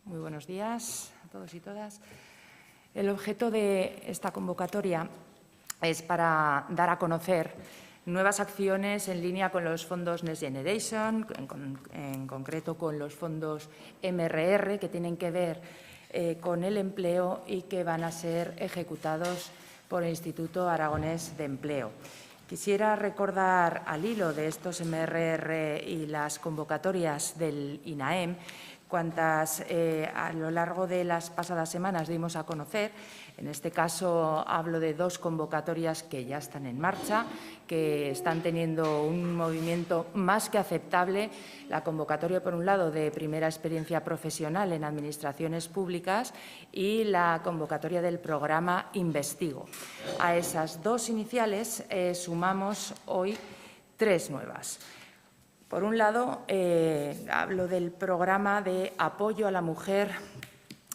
Muy buenos días a todos y todas. El objeto de esta convocatoria es para dar a conocer nuevas acciones en línea con los fondos Next Generation, en concreto con los fondos MRR, que tienen que ver con el empleo y que van a ser ejecutados por el Instituto Aragonés de Empleo. Quisiera recordar, al hilo de estos MRR y las convocatorias del INAEM, cuantas a lo largo de las pasadas semanas dimos a conocer. En este caso hablo de dos convocatorias que ya están en marcha, que están teniendo un movimiento más que aceptable. La convocatoria, por un lado, de primera experiencia profesional en administraciones públicas y la convocatoria del programa Investigo. A esas dos iniciales sumamos hoy tres nuevas. Por un lado, hablo del programa de apoyo a la mujer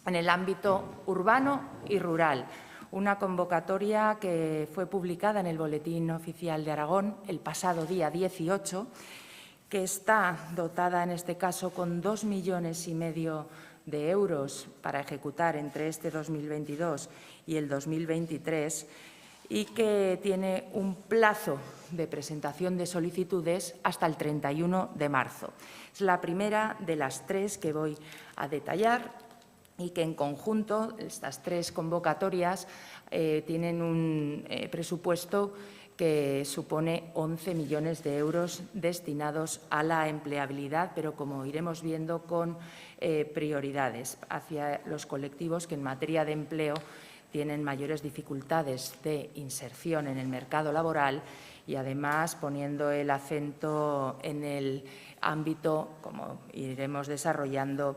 en el ámbito urbano y rural, una convocatoria que fue publicada en el Boletín Oficial de Aragón el pasado día 18, que está dotada en este caso con 2,5 millones de euros para ejecutar entre este 2022 y el 2023 y que tiene un plazo de presentación de solicitudes hasta el 31 de marzo. Es la primera de las tres que voy a detallar y que en conjunto estas tres convocatorias tienen un presupuesto que supone 11 millones de euros destinados a la empleabilidad, pero como iremos viendo con prioridades hacia los colectivos que en materia de empleo tienen mayores dificultades de inserción en el mercado laboral y, además, poniendo el acento en el ámbito, como iremos desarrollando,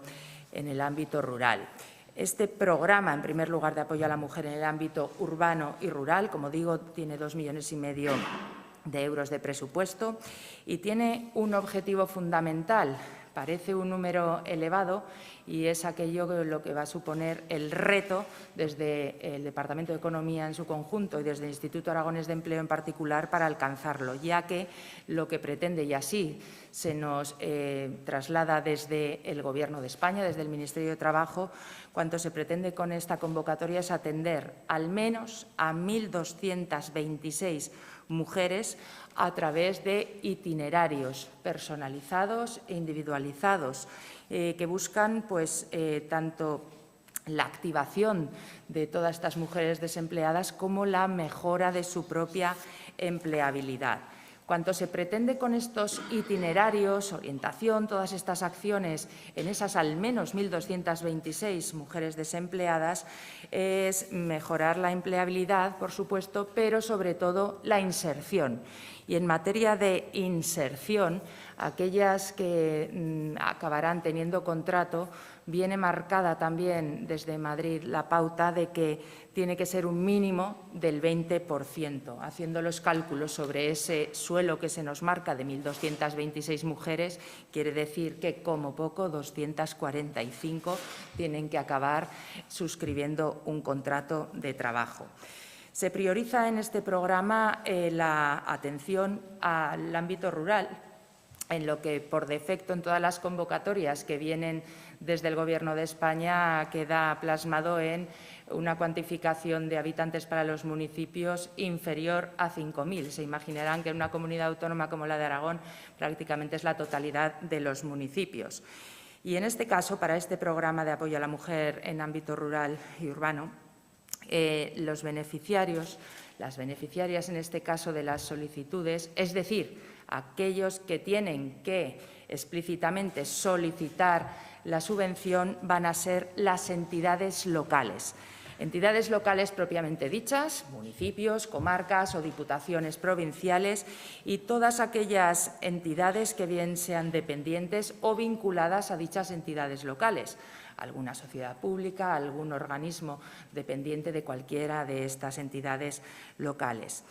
en el ámbito rural. Este programa, en primer lugar, de apoyo a la mujer en el ámbito urbano y rural, como digo, tiene 2,5 millones de euros de presupuesto y tiene un objetivo fundamental. Parece un número elevado y es aquello lo que va a suponer el reto desde el Departamento de Economía en su conjunto y desde el Instituto Aragonés de Empleo en particular para alcanzarlo, ya que lo que pretende, y así se nos traslada desde el Gobierno de España, desde el Ministerio de Trabajo, cuanto se pretende con esta convocatoria es atender al menos a 1.226 mujeres a través de itinerarios personalizados e individualizados que buscan tanto la activación de todas estas mujeres desempleadas como la mejora de su propia empleabilidad. Cuanto se pretende con estos itinerarios, orientación, todas estas acciones en esas al menos 1.226 mujeres desempleadas, es mejorar la empleabilidad, por supuesto, pero sobre todo la inserción. Y en materia de inserción, aquellas que acabarán teniendo contrato, viene marcada también desde Madrid la pauta de que tiene que ser un mínimo del 20%. Haciendo los cálculos sobre ese suelo que se nos marca de 1.226 mujeres, quiere decir que, como poco, 245 tienen que acabar suscribiendo un contrato de trabajo. Se prioriza en este programa la atención al ámbito rural, en lo que por defecto en todas las convocatorias que vienen desde el Gobierno de España queda plasmado en una cuantificación de habitantes para los municipios inferior a 5.000. Se imaginarán que en una comunidad autónoma como la de Aragón prácticamente es la totalidad de los municipios. Y en este caso, para este programa de apoyo a la mujer en ámbito rural y urbano, los beneficiarios, las beneficiarias en este caso de las solicitudes, es decir, aquellos que tienen que explícitamente solicitar la subvención, van a ser las entidades locales. Entidades locales propiamente dichas, municipios, comarcas o diputaciones provinciales y todas aquellas entidades que bien sean dependientes o vinculadas a dichas entidades locales, alguna sociedad pública, algún organismo dependiente de cualquiera de estas entidades locales.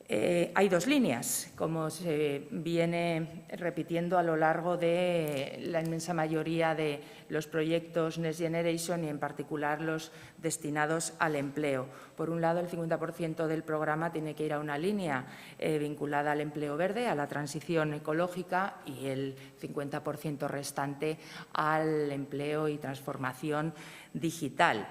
Hay dos líneas, como se viene repitiendo a lo largo de la inmensa mayoría de los proyectos Next Generation y, en particular, los destinados al empleo. Por un lado, el 50% del programa tiene que ir a una línea vinculada al empleo verde, a la transición ecológica, y el 50% restante al empleo y transformación digital.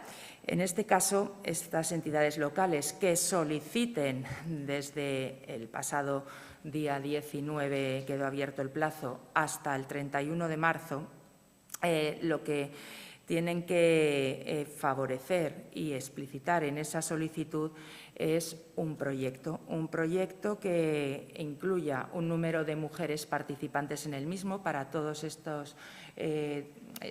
En este caso, estas entidades locales que soliciten desde el pasado día 19, quedó abierto el plazo, hasta el 31 de marzo, lo que tienen que favorecer y explicitar en esa solicitud es un proyecto que incluya un número de mujeres participantes en el mismo para todos estos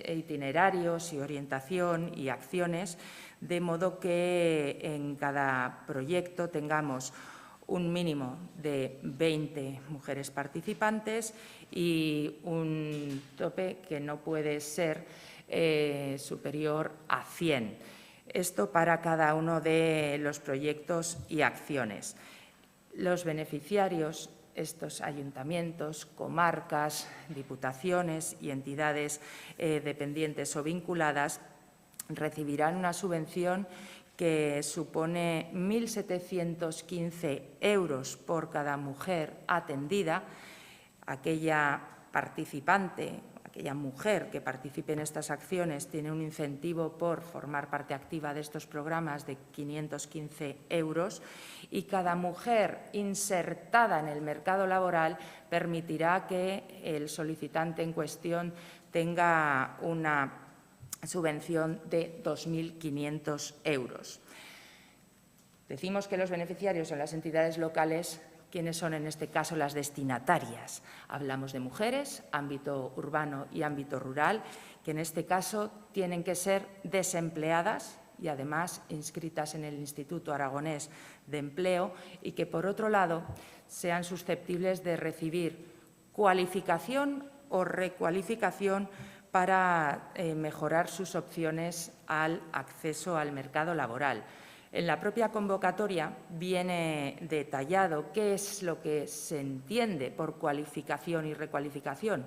itinerarios y orientación y acciones, de modo que en cada proyecto tengamos un mínimo de 20 mujeres participantes y un tope que no puede ser superior a 100. Esto para cada uno de los proyectos y acciones. Los beneficiarios, estos ayuntamientos, comarcas, diputaciones y entidades dependientes o vinculadas, recibirán una subvención que supone 1.715 € por cada mujer atendida. Aquella participante, aquella mujer que participe en estas acciones, tiene un incentivo por formar parte activa de estos programas de 515 € y cada mujer insertada en el mercado laboral permitirá que el solicitante en cuestión tenga una subvención de 2.500 €. Decimos que los beneficiarios son las entidades locales. ¿Quiénes son en este caso las destinatarias? Hablamos de mujeres, ámbito urbano y ámbito rural, que en este caso tienen que ser desempleadas y además inscritas en el Instituto Aragonés de Empleo, y que, por otro lado, sean susceptibles de recibir cualificación o recualificación para mejorar sus opciones al acceso al mercado laboral. En la propia convocatoria viene detallado qué es lo que se entiende por cualificación y recualificación.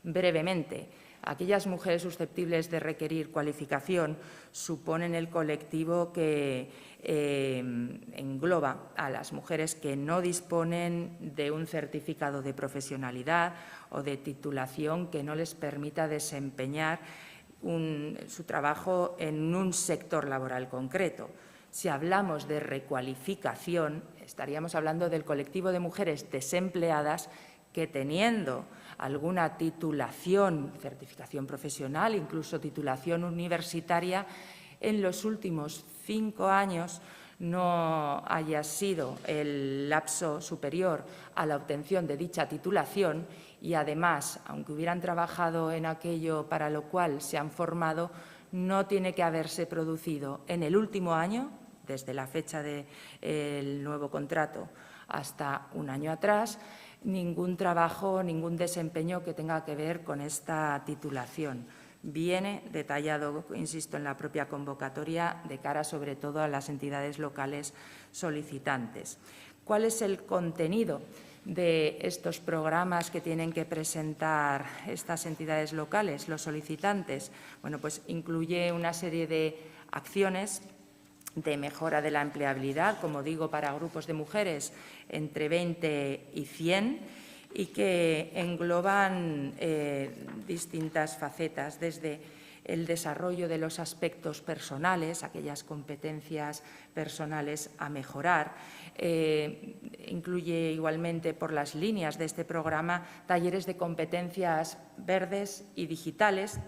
Brevemente, aquellas mujeres susceptibles de requerir cualificación suponen el colectivo que engloba a las mujeres que no disponen de un certificado de profesionalidad o de titulación que no les permita desempeñar su trabajo en un sector laboral concreto. Si hablamos de recualificación, estaríamos hablando del colectivo de mujeres desempleadas que, teniendo alguna titulación, certificación profesional, incluso titulación universitaria, en los últimos 5 años no haya sido el lapso superior a la obtención de dicha titulación y, además, aunque hubieran trabajado en aquello para lo cual se han formado, no tiene que haberse producido en el último año, desde la fecha del nuevo contrato hasta un año atrás, ningún trabajo, ningún desempeño que tenga que ver con esta titulación. Viene detallado, insisto, en la propia convocatoria, de cara sobre todo a las entidades locales solicitantes. ¿Cuál es el contenido de estos programas que tienen que presentar estas entidades locales, los solicitantes? Bueno, pues incluye una serie de acciones de mejora de la empleabilidad, como digo, para grupos de mujeres entre 20 y 100, y que engloban distintas facetas, desde el desarrollo de los aspectos personales, aquellas competencias personales a mejorar. Incluye igualmente, por las líneas de este programa, talleres de competencias verdes y digitales.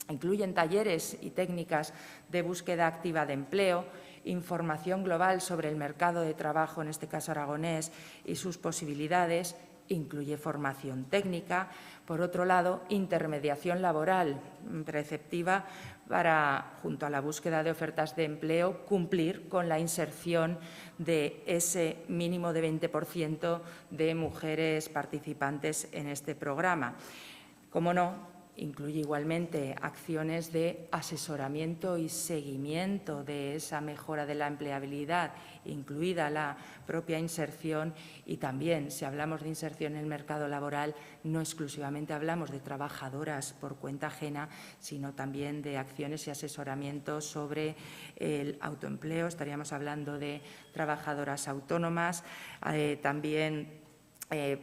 Incluyen talleres y técnicas de búsqueda activa de empleo, información global sobre el mercado de trabajo, en este caso aragonés, y sus posibilidades. Incluye formación técnica. Por otro lado, intermediación laboral preceptiva para, junto a la búsqueda de ofertas de empleo, cumplir con la inserción de ese mínimo de 20% de mujeres participantes en este programa. Como no, incluye igualmente acciones de asesoramiento y seguimiento de esa mejora de la empleabilidad, incluida la propia inserción, y también, si hablamos de inserción en el mercado laboral, no exclusivamente hablamos de trabajadoras por cuenta ajena, sino también de acciones y asesoramientos sobre el autoempleo. Estaríamos hablando de trabajadoras autónomas, también,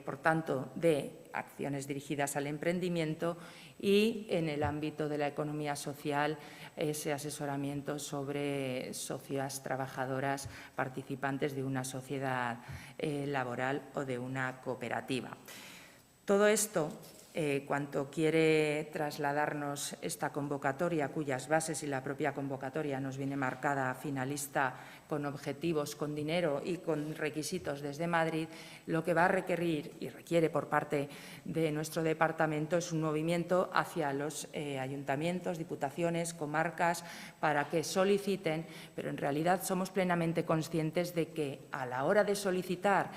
por tanto, de acciones dirigidas al emprendimiento, y en el ámbito de la economía social, ese asesoramiento sobre socias trabajadoras participantes de una sociedad laboral o de una cooperativa. Todo esto, cuanto quiere trasladarnos esta convocatoria, cuyas bases y la propia convocatoria nos viene marcada finalista con objetivos, con dinero y con requisitos desde Madrid, lo que va a requerir y requiere por parte de nuestro departamento es un movimiento hacia los ayuntamientos, diputaciones, comarcas, para que soliciten, pero en realidad somos plenamente conscientes de que a la hora de solicitar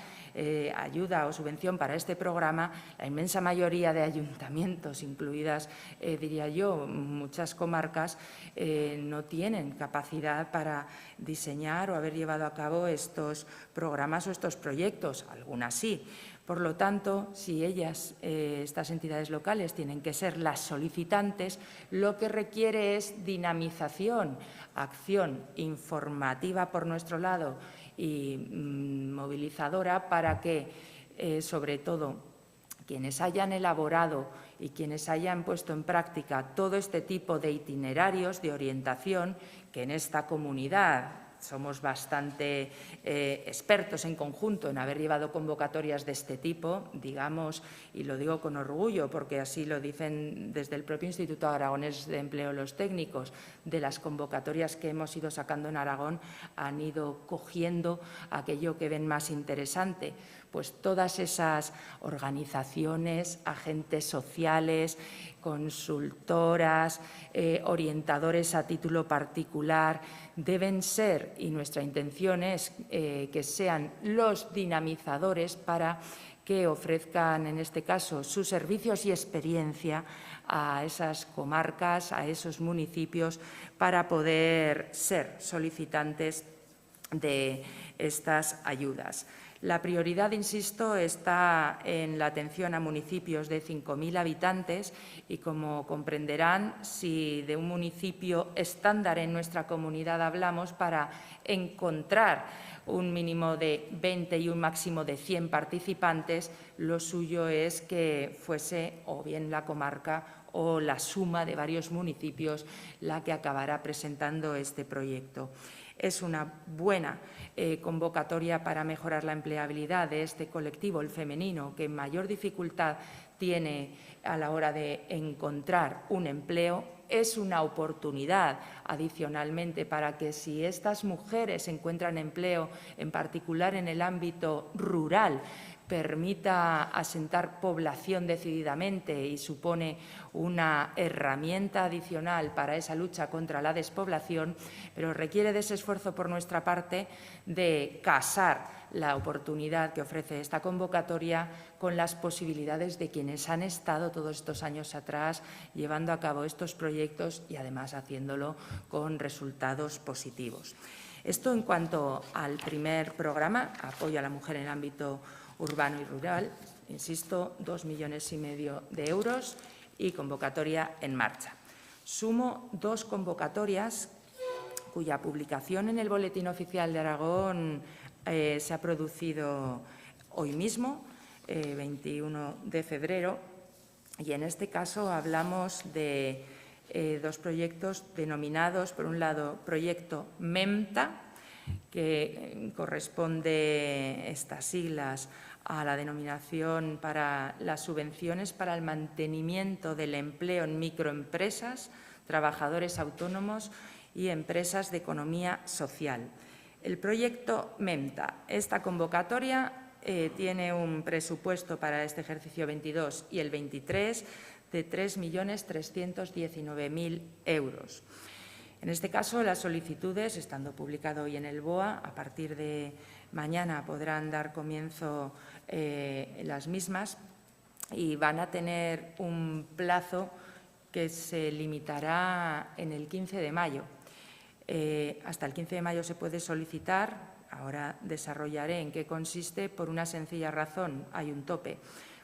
ayuda o subvención para este programa, la inmensa mayoría de ayuntamientos, incluidas, diría yo, muchas comarcas, no tienen capacidad para diseñar o haber llevado a cabo estos programas o estos proyectos, algunas sí. Por lo tanto, si ellas, estas entidades locales, tienen que ser las solicitantes, lo que requiere es dinamización, acción informativa por nuestro lado y movilizadora para que, sobre todo, quienes hayan elaborado y quienes hayan puesto en práctica todo este tipo de itinerarios de orientación, que en esta comunidad somos bastante expertos en conjunto en haber llevado convocatorias de este tipo, digamos, y lo digo con orgullo porque así lo dicen desde el propio Instituto Aragonés de Empleo los técnicos, de las convocatorias que hemos ido sacando en Aragón han ido cogiendo aquello que ven más interesante, pues todas esas organizaciones, agentes sociales, consultoras, orientadores a título particular, deben ser, y nuestra intención es que sean los dinamizadores para que ofrezcan, en este caso, sus servicios y experiencia a esas comarcas, a esos municipios, para poder ser solicitantes de estas ayudas. La prioridad, insisto, está en la atención a municipios de 5.000 habitantes y, como comprenderán, si de un municipio estándar en nuestra comunidad hablamos, para encontrar un mínimo de 20 y un máximo de 100 participantes, lo suyo es que fuese o bien la comarca o la suma de varios municipios la que acabará presentando este proyecto. Es una buena convocatoria para mejorar la empleabilidad de este colectivo, el femenino, que mayor dificultad tiene a la hora de encontrar un empleo. Es una oportunidad, adicionalmente, para que si estas mujeres encuentran empleo, en particular en el ámbito rural, permita asentar población decididamente y supone una herramienta adicional para esa lucha contra la despoblación, pero requiere de ese esfuerzo por nuestra parte de casar la oportunidad que ofrece esta convocatoria con las posibilidades de quienes han estado todos estos años atrás llevando a cabo estos proyectos y, además, haciéndolo con resultados positivos. Esto en cuanto al primer programa, apoyo a la mujer en el ámbito urbano y rural, insisto, 2,5 millones de euros y convocatoria en marcha. Sumo 2 convocatorias cuya publicación en el Boletín Oficial de Aragón se ha producido hoy mismo, 21 de febrero, y en este caso hablamos de 2 proyectos denominados, por un lado, proyecto MEMTA, que corresponde estas siglas a la denominación para las subvenciones para el mantenimiento del empleo en microempresas, trabajadores autónomos y empresas de economía social. El proyecto MEMTA, esta convocatoria tiene un presupuesto para este ejercicio 22 y el 23 de 3.319.000 euros. En este caso, las solicitudes, estando publicado hoy en el BOA, a partir de mañana podrán dar comienzo las mismas y van a tener un plazo que se limitará en el 15 de mayo. Hasta el 15 de mayo se puede solicitar. Ahora desarrollaré en qué consiste por una sencilla razón. Hay un tope,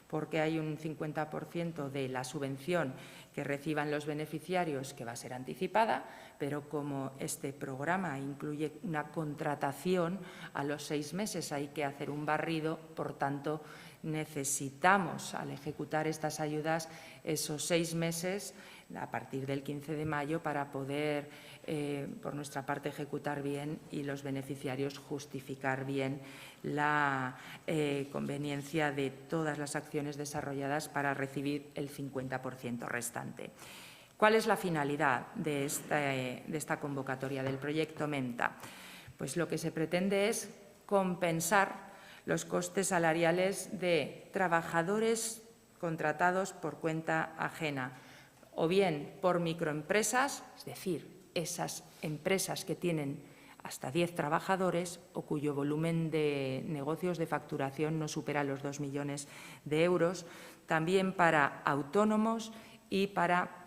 porque hay un 50% de la subvención que reciban los beneficiarios que va a ser anticipada, pero como este programa incluye una contratación a los 6 meses, hay que hacer un barrido, por tanto, necesitamos, al ejecutar estas ayudas, esos 6 meses a partir del 15 de mayo para poder, por nuestra parte, ejecutar bien y los beneficiarios justificar bien la conveniencia de todas las acciones desarrolladas para recibir el 50% restante. ¿Cuál es la finalidad de esta convocatoria del proyecto Menta? Pues lo que se pretende es compensar los costes salariales de trabajadores contratados por cuenta ajena, o bien por microempresas, es decir, esas empresas que tienen hasta 10 trabajadores o cuyo volumen de negocios de facturación no supera los 2 millones de euros, también para autónomos y para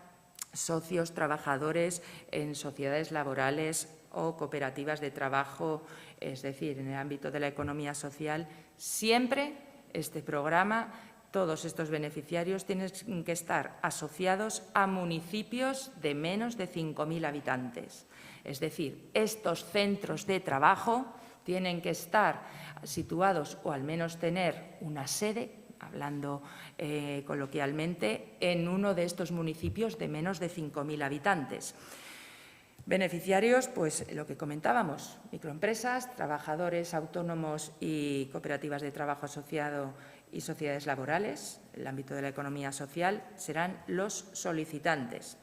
socios trabajadores en sociedades laborales o cooperativas de trabajo, es decir, en el ámbito de la economía social. Siempre este programa, todos estos beneficiarios tienen que estar asociados a municipios de menos de 5.000 habitantes. Es decir, estos centros de trabajo tienen que estar situados o al menos tener una sede, hablando coloquialmente, en uno de estos municipios de menos de 5.000 habitantes. Beneficiarios, pues lo que comentábamos, microempresas, trabajadores autónomos y cooperativas de trabajo asociado y sociedades laborales, el ámbito de la economía social, serán los solicitantes.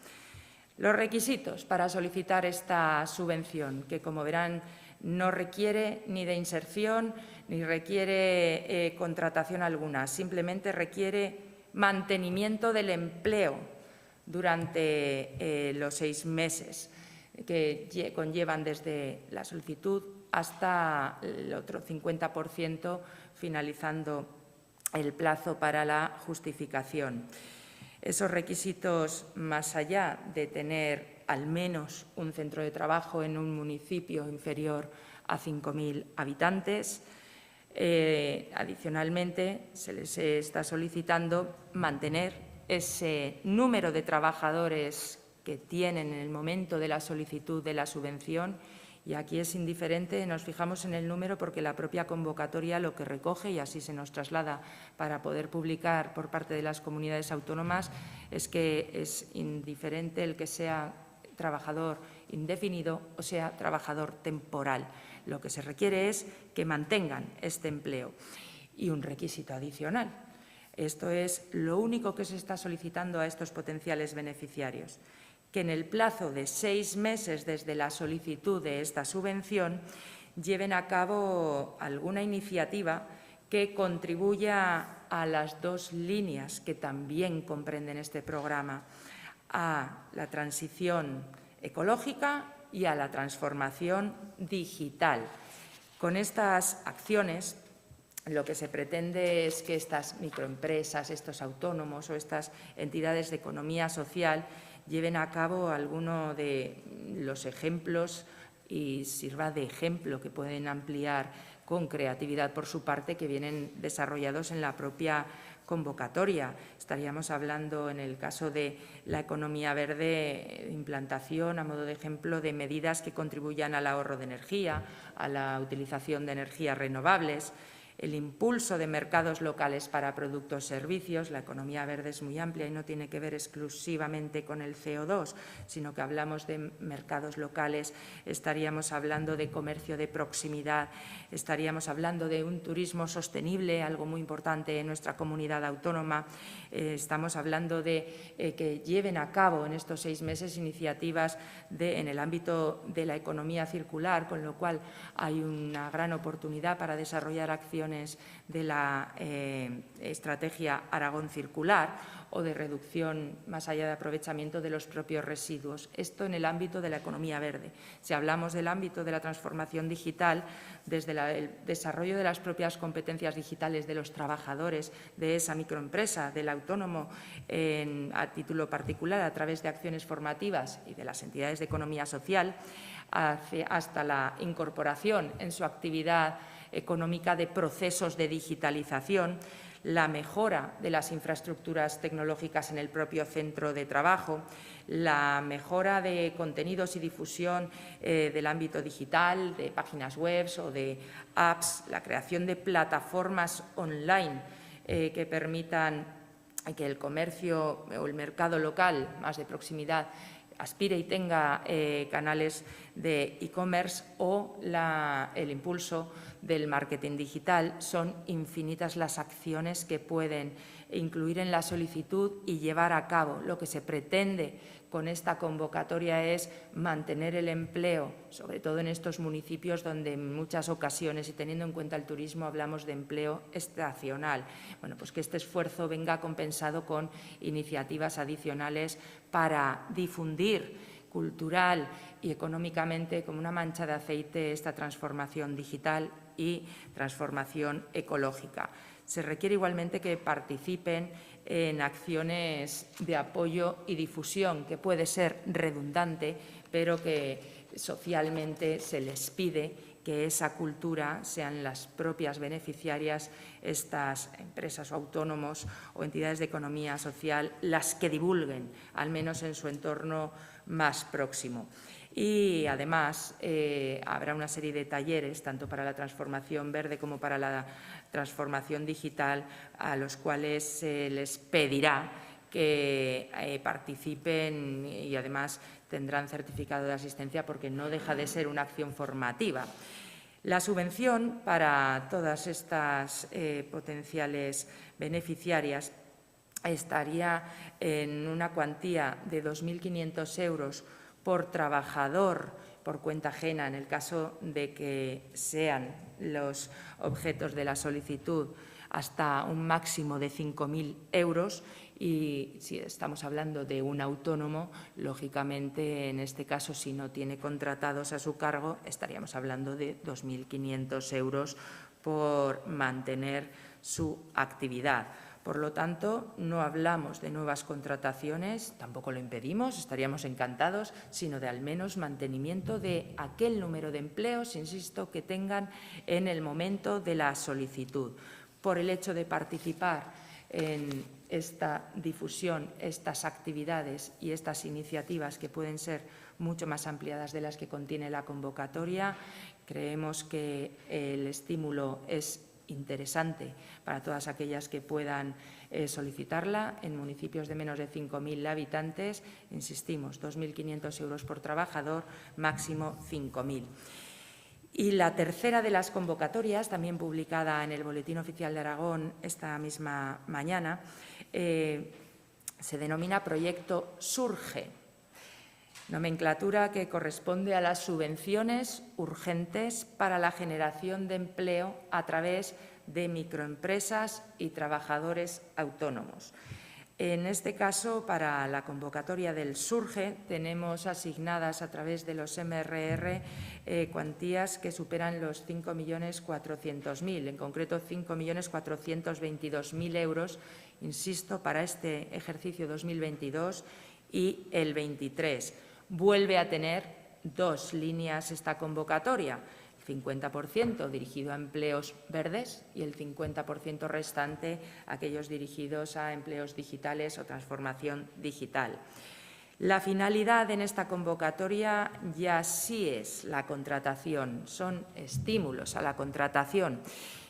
Los requisitos para solicitar esta subvención, que como verán no requiere ni de inserción ni requiere contratación alguna, simplemente requiere mantenimiento del empleo durante los 6 meses que conllevan desde la solicitud hasta el otro 50% finalizando el plazo para la justificación. Esos requisitos, más allá de tener al menos un centro de trabajo en un municipio inferior a 5.000 habitantes, adicionalmente se les está solicitando mantener ese número de trabajadores que tienen en el momento de la solicitud de la subvención, y aquí es indiferente, nos fijamos en el número porque la propia convocatoria lo que recoge, y así se nos traslada para poder publicar por parte de las comunidades autónomas, es que es indiferente el que sea trabajador indefinido o sea trabajador temporal. Lo que se requiere es que mantengan este empleo. Y un requisito adicional. Esto es lo único que se está solicitando a estos potenciales beneficiarios, que en el plazo de 6 meses desde la solicitud de esta subvención lleven a cabo alguna iniciativa que contribuya a las 2 líneas que también comprenden este programa, a la transición ecológica y a la transformación digital. Con estas acciones, lo que se pretende es que estas microempresas, estos autónomos o estas entidades de economía social lleven a cabo alguno de los ejemplos y sirva de ejemplo que pueden ampliar con creatividad por su parte, que vienen desarrollados en la propia convocatoria. Estaríamos hablando, en el caso de la economía verde, implantación, a modo de ejemplo, de medidas que contribuyan al ahorro de energía, a la utilización de energías renovables, el impulso de mercados locales para productos y servicios. La economía verde es muy amplia y no tiene que ver exclusivamente con el CO2, sino que hablamos de mercados locales, estaríamos hablando de comercio de proximidad, estaríamos hablando de un turismo sostenible, algo muy importante en nuestra comunidad autónoma. Estamos hablando de que lleven a cabo en estos 6 meses iniciativas en el ámbito de la economía circular, con lo cual hay una gran oportunidad para desarrollar acciones acciones de la estrategia Aragón Circular o de reducción más allá de aprovechamiento de los propios residuos. Esto en el ámbito de la economía verde. Si hablamos del ámbito de la transformación digital, desde el desarrollo de las propias competencias digitales de los trabajadores de esa microempresa, del autónomo a título particular a través de acciones formativas y de las entidades de economía social, hasta la incorporación en su actividad económica de procesos de digitalización, la mejora de las infraestructuras tecnológicas en el propio centro de trabajo, la mejora de contenidos y difusión del ámbito digital, de páginas web o de apps, la creación de plataformas online que permitan que el comercio o el mercado local más de proximidad aspire y tenga canales de e-commerce o el impulso del marketing digital. Son infinitas las acciones que pueden incluir en la solicitud y llevar a cabo. Lo que se pretende con esta convocatoria es mantener el empleo, sobre todo en estos municipios donde en muchas ocasiones, y teniendo en cuenta el turismo, hablamos de empleo estacional. Bueno, pues que este esfuerzo venga compensado con iniciativas adicionales para difundir cultural y económicamente como una mancha de aceite esta transformación digital y transformación ecológica. Se requiere igualmente que participen en acciones de apoyo y difusión, que puede ser redundante, pero que socialmente se les pide que esa cultura sean las propias beneficiarias, estas empresas o autónomos o entidades de economía social, las que divulguen, al menos en su entorno más próximo. Y, además, habrá una serie de talleres, tanto para la transformación verde como para la transformación digital, a los cuales se les pedirá que participen y, además, tendrán certificado de asistencia porque no deja de ser una acción formativa. La subvención para todas estas potenciales beneficiarias estaría en una cuantía de 2.500 euros por trabajador por cuenta ajena, en el caso de que sean los objetos de la solicitud, hasta un máximo de 5.000 euros. Y si estamos hablando de un autónomo, lógicamente, en este caso, si no tiene contratados a su cargo, estaríamos hablando de 2.500 euros por mantener su actividad. Por lo tanto, no hablamos de nuevas contrataciones, tampoco lo impedimos, estaríamos encantados, sino de al menos mantenimiento de aquel número de empleos, insisto, que tengan en el momento de la solicitud. Por el hecho de participar en esta difusión, estas actividades y estas iniciativas, que pueden ser mucho más ampliadas de las que contiene la convocatoria, creemos que el estímulo es interesante para todas aquellas que puedan solicitarla en municipios de menos de 5.000 habitantes. Insistimos, 2.500 euros por trabajador, máximo 5.000. Y la tercera de las convocatorias, también publicada en el Boletín Oficial de Aragón esta misma mañana, se denomina Proyecto Surge, nomenclatura que corresponde a las subvenciones urgentes para la generación de empleo a través de microempresas y trabajadores autónomos. En este caso, para la convocatoria del Surge, tenemos asignadas a través de los MRR cuantías que superan los 5.400.000, en concreto 5.422.000 euros, insisto, para este ejercicio 2022 y el 23. Vuelve a tener dos líneas esta convocatoria, el 50% dirigido a empleos verdes y el 50% restante aquellos dirigidos a empleos digitales o transformación digital. La finalidad en esta convocatoria ya sí es la contratación, son estímulos a la contratación.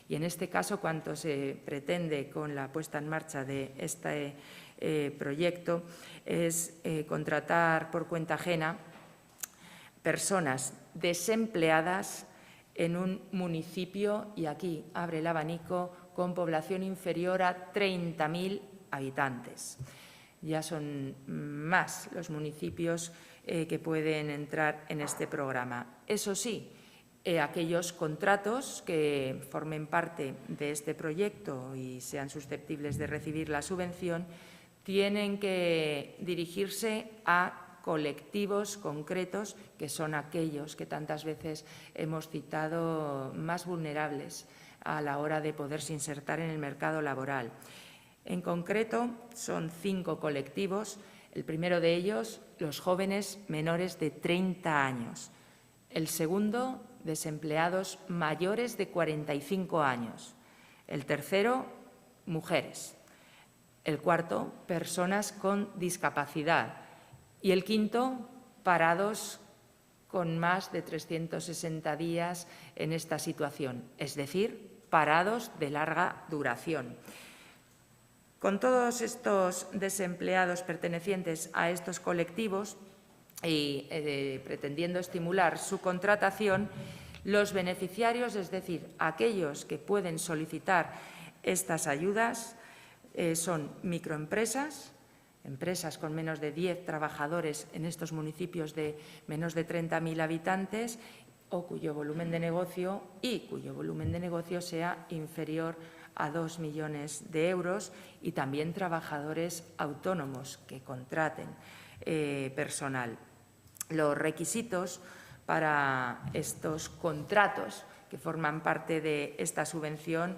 Y en este caso, cuanto se pretende con la puesta en marcha de este proyecto es contratar por cuenta ajena personas desempleadas en un municipio, y aquí abre el abanico, con población inferior a 30.000 habitantes. Ya son más los municipios que pueden entrar en este programa. Eso sí, aquellos contratos que formen parte de este proyecto y sean susceptibles de recibir la subvención tienen que dirigirse a colectivos concretos que son aquellos que tantas veces hemos citado más vulnerables a la hora de poderse insertar en el mercado laboral. En concreto, son 5 colectivos. El primero de ellos, los jóvenes menores de 30 años. El segundo, desempleados mayores de 45 años. El tercero, mujeres. El cuarto, personas con discapacidad. Y el quinto, parados con más de 360 días en esta situación, es decir, parados de larga duración. Con todos estos desempleados pertenecientes a estos colectivos y pretendiendo estimular su contratación, los beneficiarios, es decir, aquellos que pueden solicitar estas ayudas, son microempresas, empresas con menos de 10 trabajadores en estos municipios de menos de 30.000 habitantes o cuyo volumen de negocio sea inferior a 2 millones de euros, y también trabajadores autónomos que contraten personal. Los requisitos para estos contratos que forman parte de esta subvención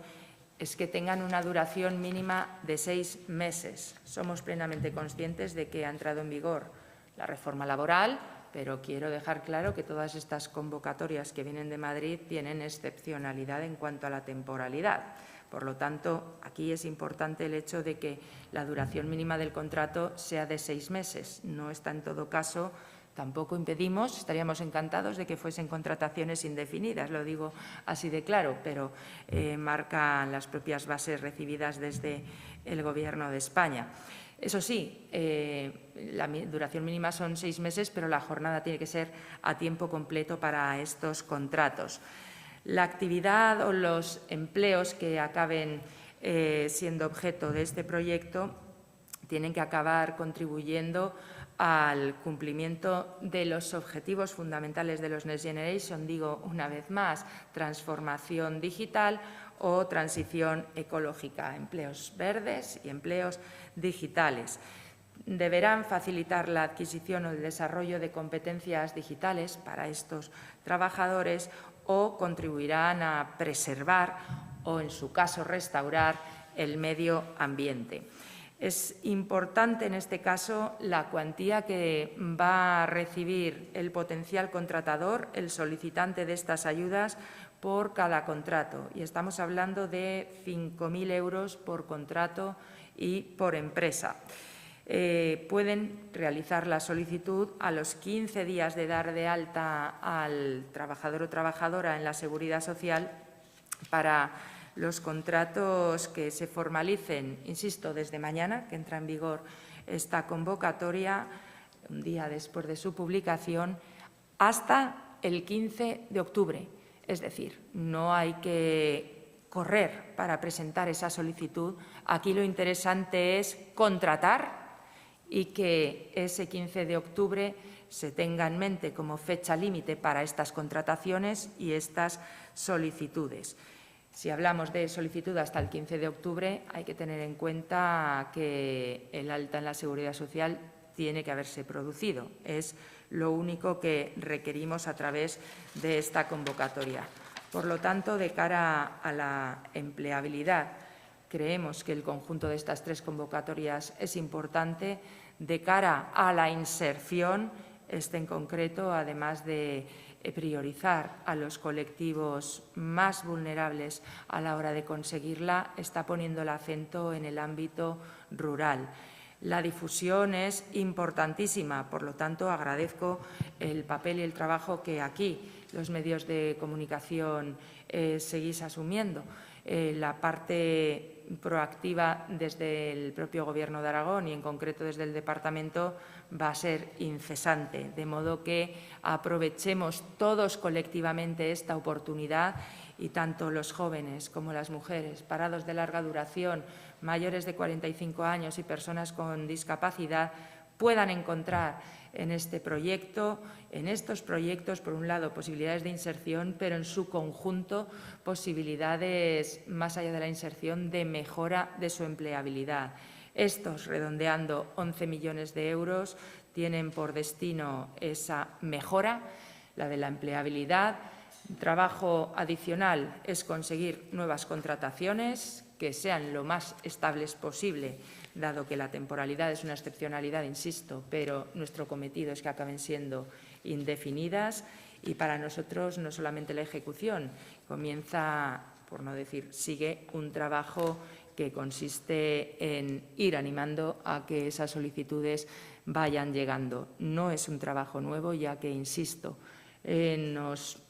es que tengan una duración mínima de 6 meses. Somos plenamente conscientes de que ha entrado en vigor la reforma laboral, pero quiero dejar claro que todas estas convocatorias que vienen de Madrid tienen excepcionalidad en cuanto a la temporalidad. Por lo tanto, aquí es importante el hecho de que la duración mínima del contrato sea de 6 meses. No está en todo caso. Tampoco impedimos, estaríamos encantados de que fuesen contrataciones indefinidas, lo digo así de claro, pero marcan las propias bases recibidas desde el Gobierno de España. Eso sí, la duración mínima son 6 meses, pero la jornada tiene que ser a tiempo completo para estos contratos. La actividad o los empleos que acaben siendo objeto de este proyecto tienen que acabar contribuyendo al cumplimiento de los objetivos fundamentales de los Next Generation, digo una vez más, transformación digital o transición ecológica, empleos verdes y empleos digitales. Deberán facilitar la adquisición o el desarrollo de competencias digitales para estos trabajadores o contribuirán a preservar o, en su caso, restaurar el medio ambiente. Es importante en este caso la cuantía que va a recibir el potencial contratador, el solicitante de estas ayudas, por cada contrato. Y estamos hablando de 5.000 euros por contrato y por empresa. Pueden realizar la solicitud a los 15 días de dar de alta al trabajador o trabajadora en la Seguridad Social para los contratos que se formalicen, insisto, desde mañana, que entra en vigor esta convocatoria, un día después de su publicación, hasta el 15 de octubre. Es decir, no hay que correr para presentar esa solicitud. Aquí lo interesante es contratar y que ese 15 de octubre se tenga en mente como fecha límite para estas contrataciones y estas solicitudes. Si hablamos de solicitud hasta el 15 de octubre, hay que tener en cuenta que el alta en la Seguridad Social tiene que haberse producido. Es lo único que requerimos a través de esta convocatoria. Por lo tanto, de cara a la empleabilidad, creemos que el conjunto de estas 3 convocatorias es importante. De cara a la inserción, en concreto, además de priorizar a los colectivos más vulnerables a la hora de conseguirla, está poniendo el acento en el ámbito rural. La difusión es importantísima, por lo tanto, agradezco el papel y el trabajo que aquí los medios de comunicación seguís asumiendo. La parte proactiva desde el propio Gobierno de Aragón y, en concreto, desde el Departamento va a ser incesante, de modo que aprovechemos todos colectivamente esta oportunidad y tanto los jóvenes como las mujeres, parados de larga duración, mayores de 45 años y personas con discapacidad puedan encontrar en este proyecto, en estos proyectos, por un lado, posibilidades de inserción, pero en su conjunto posibilidades, más allá de la inserción, de mejora de su empleabilidad. Estos, redondeando 11 millones de euros, tienen por destino esa mejora, la de la empleabilidad. Trabajo adicional es conseguir nuevas contrataciones que sean lo más estables posible, dado que la temporalidad es una excepcionalidad, insisto, pero nuestro cometido es que acaben siendo indefinidas. Y para nosotros no solamente la ejecución, comienza, por no decir, sigue un trabajo que consiste en ir animando a que esas solicitudes vayan llegando. No es un trabajo nuevo, ya que, insisto, nos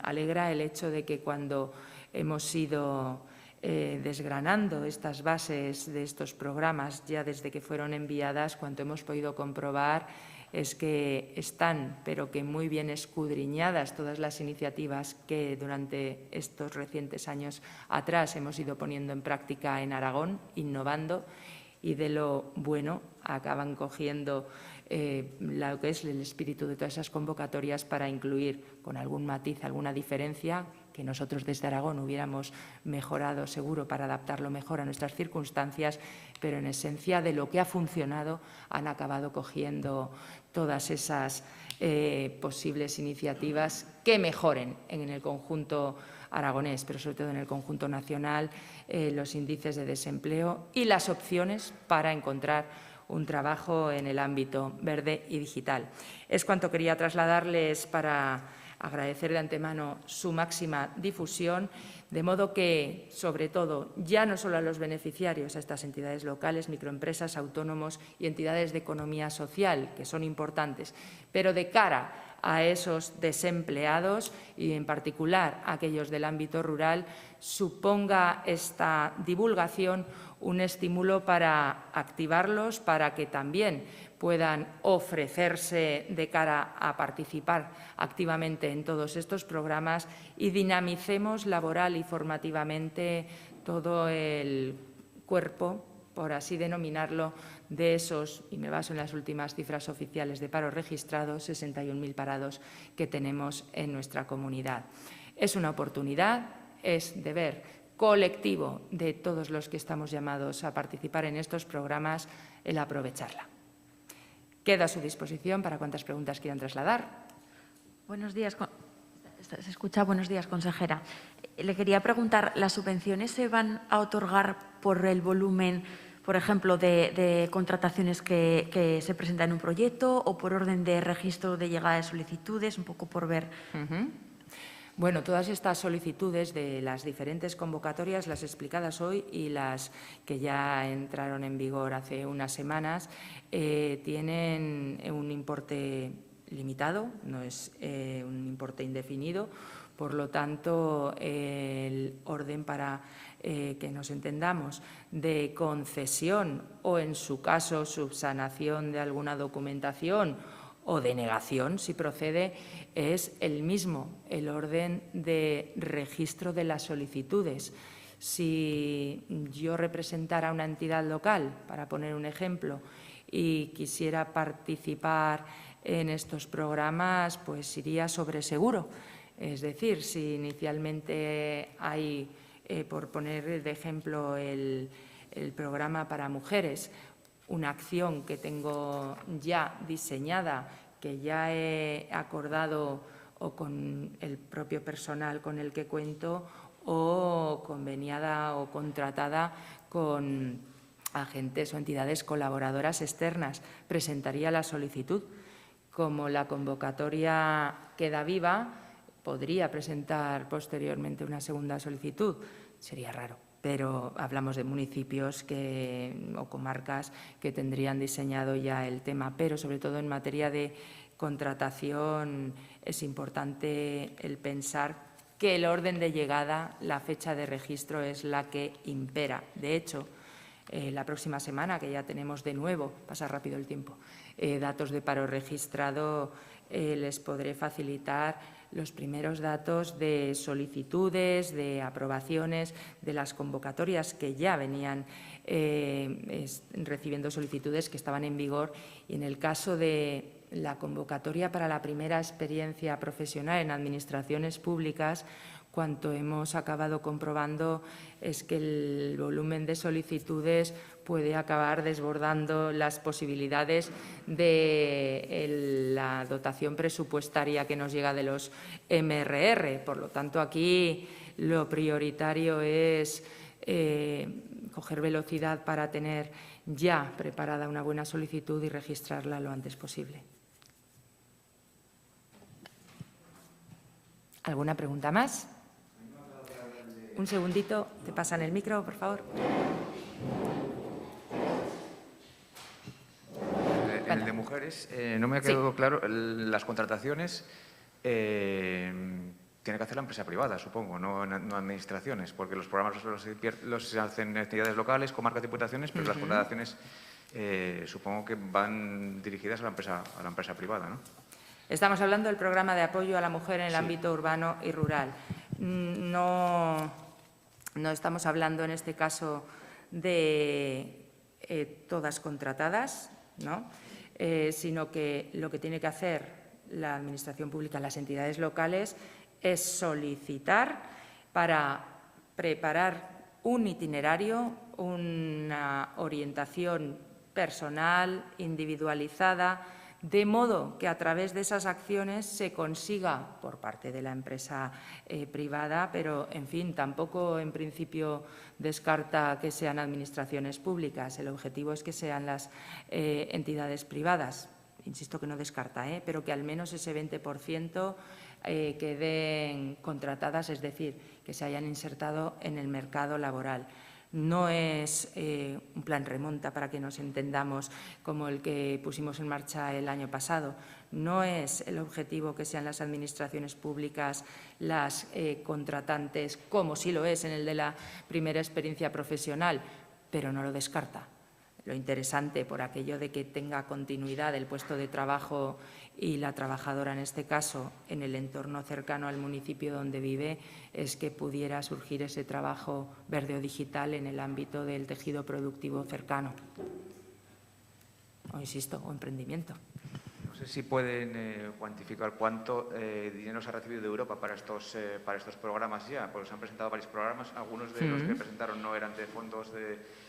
alegra el hecho de que cuando hemos ido desgranando estas bases de estos programas, ya desde que fueron enviadas, cuanto hemos podido comprobar es que están, pero que muy bien escudriñadas todas las iniciativas que durante estos recientes años atrás hemos ido poniendo en práctica en Aragón, innovando, y de lo bueno acaban cogiendo lo que es el espíritu de todas esas convocatorias para incluir, con algún matiz, alguna diferencia, que nosotros desde Aragón hubiéramos mejorado seguro para adaptarlo mejor a nuestras circunstancias, pero en esencia de lo que ha funcionado han acabado cogiendo todas esas posibles iniciativas que mejoren en el conjunto aragonés, pero sobre todo en el conjunto nacional, los índices de desempleo y las opciones para encontrar un trabajo en el ámbito verde y digital. Es cuanto quería trasladarles para agradecer de antemano su máxima difusión, de modo que, sobre todo, ya no solo a los beneficiarios, a estas entidades locales, microempresas, autónomos y entidades de economía social, que son importantes, pero de cara a esos desempleados y, en particular, a aquellos del ámbito rural, suponga esta divulgación un estímulo para activarlos, para que también puedan ofrecerse de cara a participar activamente en todos estos programas y dinamicemos laboral y formativamente todo el cuerpo, por así denominarlo, de esos, y me baso en las últimas cifras oficiales de paro registrados, 61.000 parados que tenemos en nuestra comunidad. Es una oportunidad, es deber colectivo de todos los que estamos llamados a participar en estos programas el aprovecharla. Quedo a su disposición para cuantas preguntas quieran trasladar. Buenos días. Se escucha. Buenos días, consejera. Le quería preguntar, ¿las subvenciones se van a otorgar por el volumen, por ejemplo, de contrataciones que se presentan en un proyecto o por orden de registro de llegada de solicitudes? Un poco por ver. Bueno, todas estas solicitudes de las diferentes convocatorias, las explicadas hoy y las que ya entraron en vigor hace unas semanas, tienen un importe limitado, no es un importe indefinido. Por lo tanto, el orden para que nos entendamos de concesión o, en su caso, subsanación de alguna documentación o denegación, si procede, es el mismo, el orden de registro de las solicitudes. Si yo representara a una entidad local, para poner un ejemplo, y quisiera participar en estos programas, pues iría sobre seguro. Es decir, si inicialmente hay, por poner de ejemplo, el programa para mujeres, una acción que tengo ya diseñada, que ya he acordado o con el propio personal con el que cuento o conveniada o contratada con agentes o entidades colaboradoras externas, presentaría la solicitud. Como la convocatoria queda viva, podría presentar posteriormente una segunda solicitud. Sería raro, pero hablamos de municipios o comarcas que tendrían diseñado ya el tema. Pero, sobre todo, en materia de contratación, es importante el pensar que el orden de llegada, la fecha de registro, es la que impera. De hecho, la próxima semana, que ya tenemos de nuevo, pasa rápido el tiempo, datos de paro registrado, les podré facilitar los primeros datos de solicitudes, de aprobaciones, de las convocatorias que ya venían recibiendo solicitudes que estaban en vigor. Y en el caso de la convocatoria para la primera experiencia profesional en administraciones públicas, cuanto hemos acabado comprobando es que el volumen de solicitudes puede acabar desbordando las posibilidades de la dotación presupuestaria que nos llega de los MRR. Por lo tanto, aquí lo prioritario es coger velocidad para tener ya preparada una buena solicitud y registrarla lo antes posible. ¿Alguna pregunta más? Un segundito, te pasan el micro, por favor. En el de mujeres, no me ha quedado claro, las contrataciones tiene que hacer la empresa privada, supongo, no administraciones, porque los programas los hacen entidades locales, comarcas, diputaciones, pero las contrataciones supongo que van dirigidas a la empresa privada, ¿no? Estamos hablando del programa de apoyo a la mujer en el ámbito urbano y rural. No estamos hablando en este caso de todas contratadas, ¿no? Sino que lo que tiene que hacer la Administración pública, las entidades locales, es solicitar para preparar un itinerario, una orientación personal, individualizada, de modo que a través de esas acciones se consiga por parte de la empresa privada, pero, en fin, tampoco en principio descarta que sean administraciones públicas. El objetivo es que sean las entidades privadas. Insisto que no descarta, pero que al menos ese 20% queden contratadas, es decir, que se hayan insertado en el mercado laboral. No es un plan remonta, para que nos entendamos, como el que pusimos en marcha el año pasado. No es el objetivo que sean las administraciones públicas las contratantes, como sí lo es en el de la primera experiencia profesional, pero no lo descarta. Lo interesante, por aquello de que tenga continuidad el puesto de trabajo y la trabajadora, en este caso, en el entorno cercano al municipio donde vive, es que pudiera surgir ese trabajo verde o digital en el ámbito del tejido productivo cercano. O, insisto, o emprendimiento. No sé si pueden cuantificar cuánto dinero se ha recibido de Europa para estos programas ya, porque se han presentado varios programas. Algunos de los que presentaron no eran de fondos de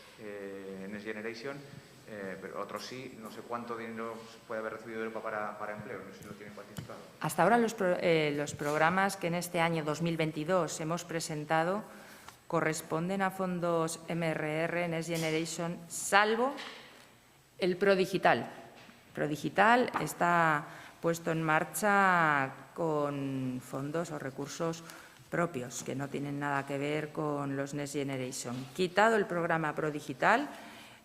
Next Generation, pero otros sí. No sé cuánto dinero puede haber recibido Europa para empleo, no sé si lo tienen cuantificado. Hasta ahora los programas que en este año 2022 hemos presentado corresponden a fondos MRR, Next Generation, salvo el ProDigital. ProDigital está puesto en marcha con fondos o recursos propios, que no tienen nada que ver con los Next Generation. Quitado el programa ProDigital,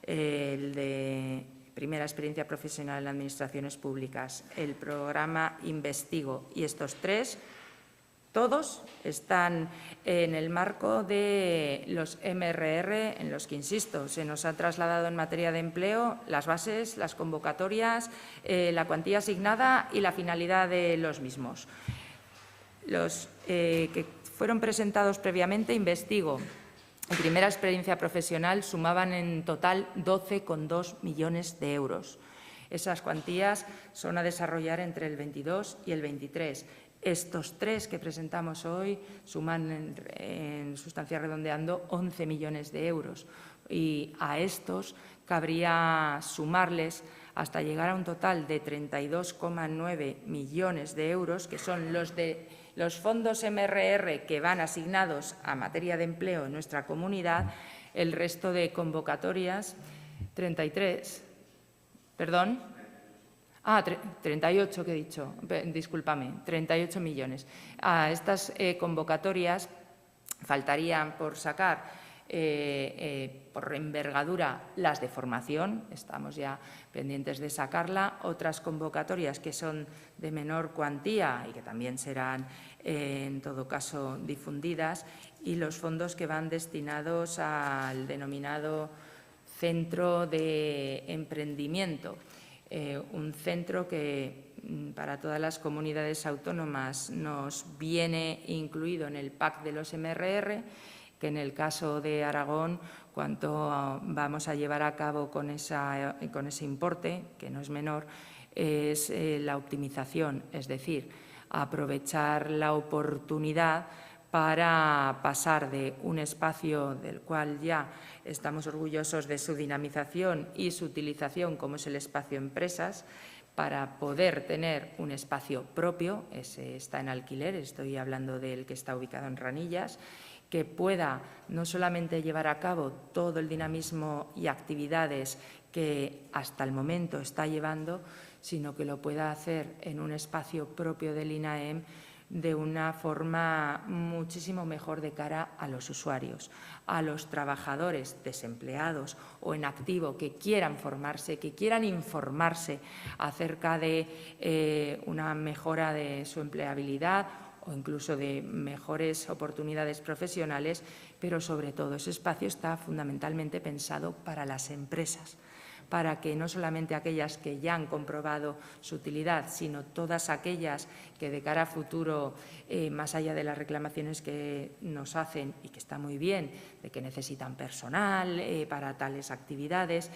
el de primera experiencia profesional en administraciones públicas, el programa Investigo y estos tres, todos están en el marco de los MRR, en los que, insisto, se nos ha trasladado en materia de empleo las bases, las convocatorias, la cuantía asignada y la finalidad de los mismos. Los que fueron presentados previamente, Investigo y primera experiencia profesional, sumaban en total 12,2 millones de euros. Esas cuantías son a desarrollar entre el 22 y el 23. Estos tres que presentamos hoy suman, en sustancia redondeando, 11 millones de euros. Y a estos cabría sumarles hasta llegar a un total de 32,9 millones de euros, que son los de los fondos MRR que van asignados a materia de empleo en nuestra comunidad. El resto de convocatorias, 38 que he dicho, discúlpame, 38 millones. A estas convocatorias faltarían por sacar, por envergadura, las de formación, estamos ya pendientes de sacarla, otras convocatorias que son de menor cuantía y que también serán, en todo caso, difundidas, y los fondos que van destinados al denominado centro de emprendimiento. Un centro que para todas las comunidades autónomas nos viene incluido en el pack de los MRR, que en el caso de Aragón, cuánto vamos a llevar a cabo con ese importe, que no es menor, es la optimización, es decir, aprovechar la oportunidad para pasar de un espacio del cual ya estamos orgullosos de su dinamización y su utilización, como es el espacio empresas, para poder tener un espacio propio, ese está en alquiler, estoy hablando del que está ubicado en Ranillas, que pueda no solamente llevar a cabo todo el dinamismo y actividades que hasta el momento está llevando, sino que lo pueda hacer en un espacio propio del INAEM de una forma muchísimo mejor de cara a los usuarios, a los trabajadores desempleados o en activo que quieran formarse, que quieran informarse acerca de una mejora de su empleabilidad o incluso de mejores oportunidades profesionales, pero sobre todo ese espacio está fundamentalmente pensado para las empresas, para que no solamente aquellas que ya han comprobado su utilidad, sino todas aquellas que de cara a futuro, más allá de las reclamaciones que nos hacen y que está muy bien, de que necesitan personal para tales actividades,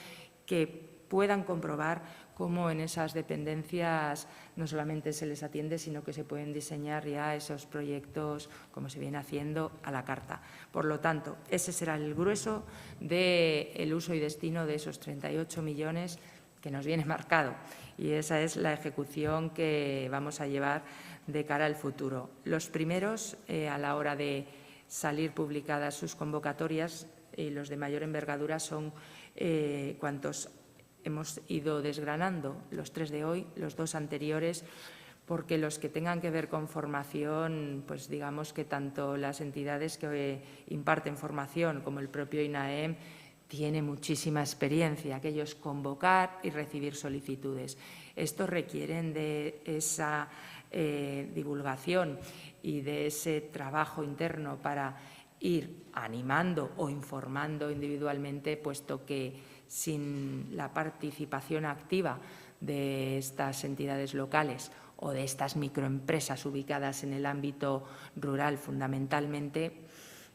que puedan comprobar cómo en esas dependencias no solamente se les atiende, sino que se pueden diseñar ya esos proyectos, como se viene haciendo, a la carta. Por lo tanto, ese será el grueso del uso y destino de esos 38 millones que nos viene marcado. Y esa es la ejecución que vamos a llevar de cara al futuro. Los primeros, a la hora de salir publicadas sus convocatorias, los de mayor envergadura son cuantos hemos ido desgranando, los 3 de hoy, los 2 anteriores, porque los que tengan que ver con formación, pues digamos que tanto las entidades que imparten formación como el propio INAEM tiene muchísima experiencia, aquellos convocar y recibir solicitudes. Estos requieren de esa divulgación y de ese trabajo interno para ir animando o informando individualmente, puesto que sin la participación activa de estas entidades locales o de estas microempresas ubicadas en el ámbito rural fundamentalmente,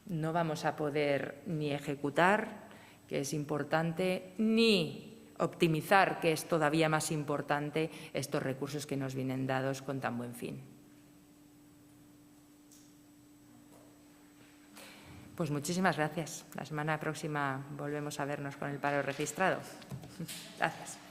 no vamos a poder ni ejecutar, que es importante, ni optimizar, que es todavía más importante, estos recursos que nos vienen dados con tan buen fin. Pues muchísimas gracias. La semana próxima volvemos a vernos con el paro registrado. Gracias.